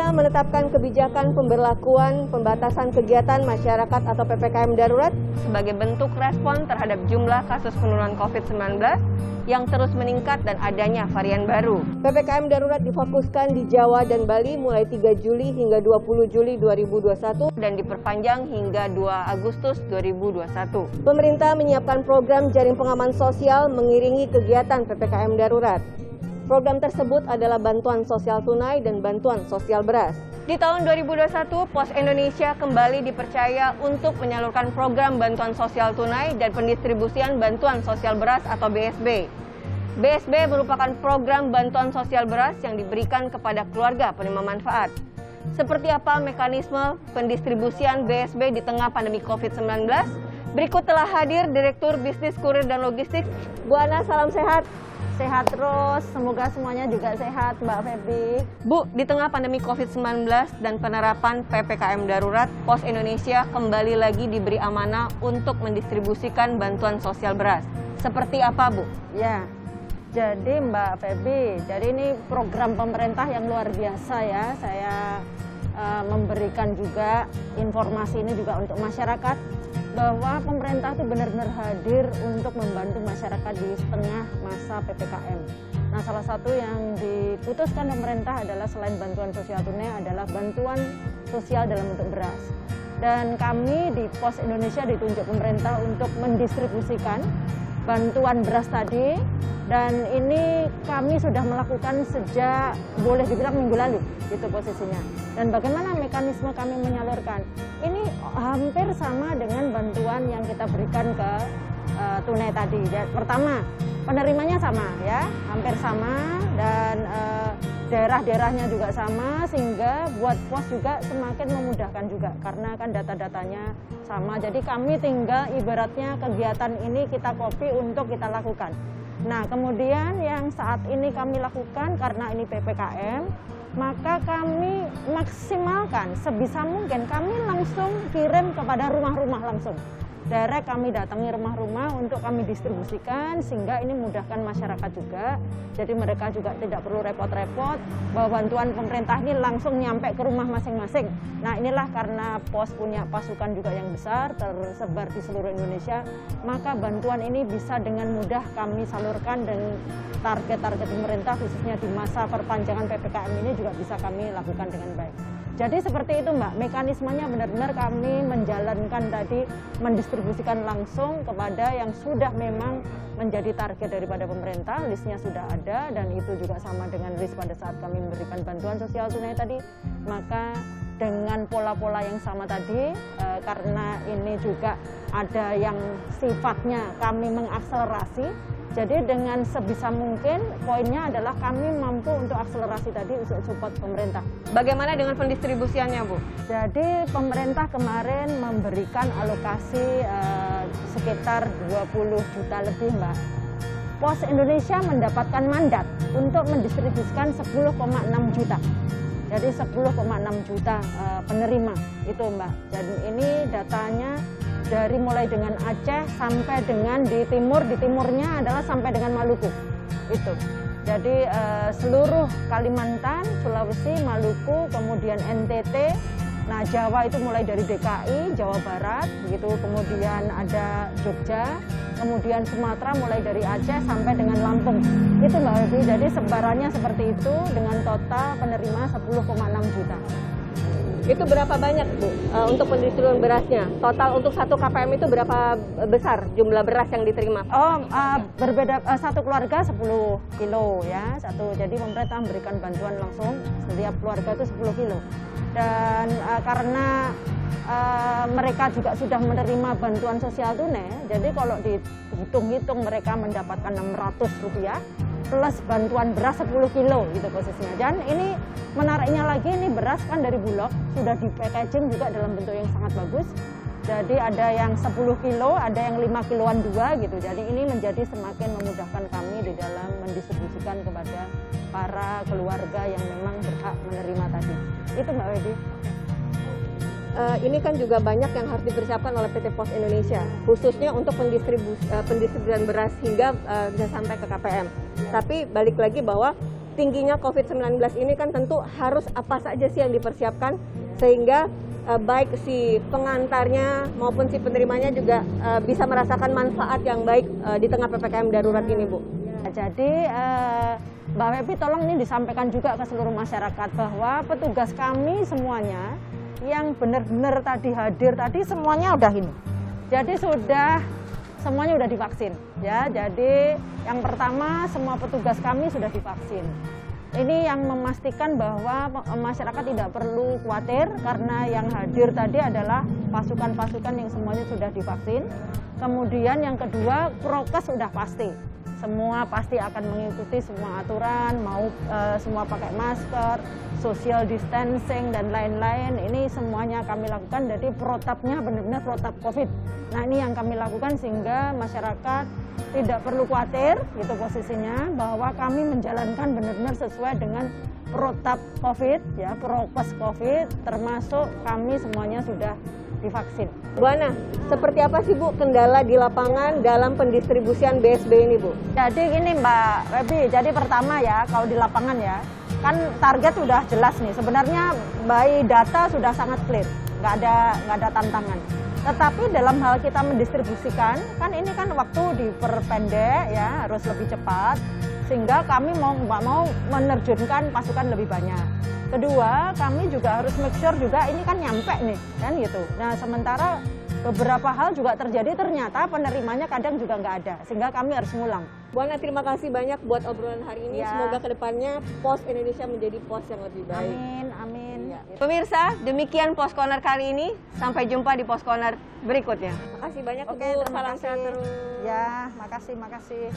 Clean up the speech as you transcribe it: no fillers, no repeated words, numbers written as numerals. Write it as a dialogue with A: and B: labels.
A: Pemerintah menetapkan kebijakan pemberlakuan pembatasan kegiatan masyarakat atau PPKM darurat sebagai bentuk respon terhadap jumlah kasus penurunan COVID-19 yang terus meningkat dan adanya varian baru. PPKM darurat difokuskan di Jawa dan Bali mulai 3 Juli hingga 20 Juli 2021 dan diperpanjang hingga 2 Agustus 2021. Pemerintah menyiapkan program jaring pengaman sosial mengiringi kegiatan PPKM darurat. Program tersebut adalah bantuan sosial tunai dan bantuan sosial beras. Di tahun 2021, Pos Indonesia kembali dipercaya untuk menyalurkan program bantuan sosial tunai dan pendistribusian bantuan sosial beras atau BSB. BSB merupakan program bantuan sosial beras yang diberikan kepada keluarga penerima manfaat. Seperti apa mekanisme pendistribusian BSB di tengah pandemi COVID-19? Berikut telah hadir Direktur Bisnis Kurir dan Logistik. Bu Ana, salam sehat.
B: Sehat terus, semoga semuanya juga sehat, Mbak Febi.
A: Bu, di tengah pandemi COVID-19 dan penerapan PPKM darurat, Pos Indonesia kembali lagi diberi amanah untuk mendistribusikan bantuan sosial beras. Seperti apa, Bu?
B: Ya, jadi Mbak Febi, jadi ini program pemerintah yang luar biasa ya. Saya memberikan juga informasi ini juga untuk masyarakat, bahwa pemerintah itu benar-benar hadir untuk membantu masyarakat di tengah masa PPKM. Nah, salah satu yang diputuskan pemerintah adalah selain bantuan sosial tunai adalah bantuan sosial dalam bentuk beras. Dan kami di Pos Indonesia ditunjuk pemerintah untuk mendistribusikan bantuan beras tadi, dan ini kami sudah melakukan sejak boleh dibilang minggu lalu, itu posisinya. Dan bagaimana mekanisme kami menyalurkan? Ini hampir sama dengan bantuan yang kita berikan ke tunai tadi. Pertama, penerimanya sama ya, hampir sama, dan daerah-daerahnya juga sama, sehingga buat pos juga semakin memudahkan juga karena kan data-datanya sama. Jadi kami tinggal ibaratnya kegiatan ini kita copy untuk kita lakukan. Nah, kemudian yang saat ini kami lakukan karena ini PPKM, maka kami maksimalkan sebisa mungkin kami langsung kirim kepada rumah-rumah langsung. Direct kami datangi rumah-rumah untuk kami distribusikan, sehingga ini mudahkan masyarakat juga. Jadi mereka juga tidak perlu repot-repot, bahwa bantuan pemerintah ini langsung nyampe ke rumah masing-masing. Nah, inilah karena pos punya pasukan juga yang besar, tersebar di seluruh Indonesia, maka bantuan ini bisa dengan mudah kami salurkan, dan target-target pemerintah khususnya di masa perpanjangan PPKM ini juga bisa kami lakukan dengan baik. Jadi seperti itu Mbak, mekanismenya benar-benar kami menjalankan tadi, mendistribusikan langsung kepada yang sudah memang menjadi target daripada pemerintah, listnya sudah ada, dan itu juga sama dengan list pada saat kami memberikan bantuan sosial tunai tadi. Maka dengan pola-pola yang sama tadi, karena ini juga ada yang sifatnya kami mengakselerasi, jadi dengan sebisa mungkin poinnya adalah kami mampu untuk akselerasi tadi untuk support pemerintah.
A: Bagaimana dengan pendistribusiannya, Bu?
B: Jadi pemerintah kemarin memberikan alokasi sekitar 20 juta lebih, Mbak. Pos Indonesia mendapatkan mandat untuk mendistribusikan 10,6 juta. Jadi 10,6 juta penerima itu, Mbak. Jadi ini datanya dari mulai dengan Aceh sampai dengan di timurnya adalah sampai dengan Maluku itu. Jadi seluruh Kalimantan, Sulawesi, Maluku, kemudian NTT, nah Jawa itu mulai dari DKI, Jawa Barat, begitu, kemudian ada Jogja, kemudian Sumatera mulai dari Aceh sampai dengan Lampung. Itu Mbak Evi, jadi sebarannya seperti itu dengan total penerima 10,6 juta.
A: Itu berapa banyak, Bu, untuk pendistribusian berasnya? Total untuk satu KPM itu berapa besar jumlah beras yang diterima?
B: Oh, berbeda, satu keluarga 10 kilo ya, satu. Jadi pemerintah memberikan bantuan langsung, setiap keluarga itu 10 kilo. Dan karena mereka juga sudah menerima bantuan sosial tunai, jadi kalau dihitung-hitung mereka mendapatkan Rp600 plus bantuan beras 10 kilo gitu posisinya. Dan ini menariknya lagi, ini beras kan dari Bulog, sudah di packaging juga dalam bentuk yang sangat bagus. Jadi ada yang 10 kilo, ada yang 5 kiloan 2 gitu. Jadi ini menjadi semakin memudahkan kami di dalam mendistribusikan kepada para keluarga yang memang berhak menerima tadi. Itu Mbak Wedi.
A: Ini kan juga banyak yang harus dipersiapkan oleh PT Pos Indonesia, khususnya untuk pendistribusian beras hingga bisa sampai ke KPM. Tapi balik lagi bahwa tingginya COVID-19 ini kan tentu harus apa saja sih yang dipersiapkan sehingga baik si pengantarnya maupun si penerimanya juga bisa merasakan manfaat yang baik di tengah PPKM darurat ini, Bu.
B: Jadi Mbak Febi tolong ini disampaikan juga ke seluruh masyarakat bahwa petugas kami semuanya yang benar-benar tadi hadir tadi semuanya udah ini. Jadi semuanya udah divaksin ya. Jadi yang pertama semua petugas kami sudah divaksin. Ini yang memastikan bahwa masyarakat tidak perlu khawatir karena yang hadir tadi adalah pasukan-pasukan yang semuanya sudah divaksin. Kemudian yang kedua, prokes sudah pasti. Semua pasti akan mengikuti semua aturan, mau semua pakai masker, social distancing dan lain-lain. Ini semuanya kami lakukan, jadi protapnya benar-benar protap COVID. Nah ini yang kami lakukan sehingga masyarakat tidak perlu khawatir, gitu posisinya, bahwa kami menjalankan benar-benar sesuai dengan protap COVID, ya prokes COVID, termasuk kami semuanya sudah divaksin.
A: Bu Ana, seperti apa sih Bu kendala di lapangan dalam pendistribusian BSB ini, Bu?
B: Jadi gini Mbak Febi, jadi pertama ya kalau di lapangan ya, kan target sudah jelas nih. Sebenarnya by data sudah sangat clear, nggak ada tantangan. Tetapi dalam hal kita mendistribusikan, kan ini kan waktu diperpendek ya, harus lebih cepat, sehingga kami nggak mau menerjunkan pasukan lebih banyak. Kedua, kami juga harus make sure juga ini kan nyampe nih, kan gitu. Nah, sementara beberapa hal juga terjadi ternyata penerimanya kadang juga nggak ada, sehingga kami harus ngulang.
A: Bu Ana, terima kasih banyak buat obrolan hari ini.
B: Ya.
A: Semoga kedepannya POS Indonesia menjadi POS yang lebih baik.
B: Amin, amin.
A: Ya. Pemirsa, demikian POS Corner kali ini. Sampai jumpa di POS Corner berikutnya. Makasih banyak,
B: Oke,
A: Bu.
B: terima
A: Salam
B: kasih.
A: sehat terus.
B: Ya, makasih.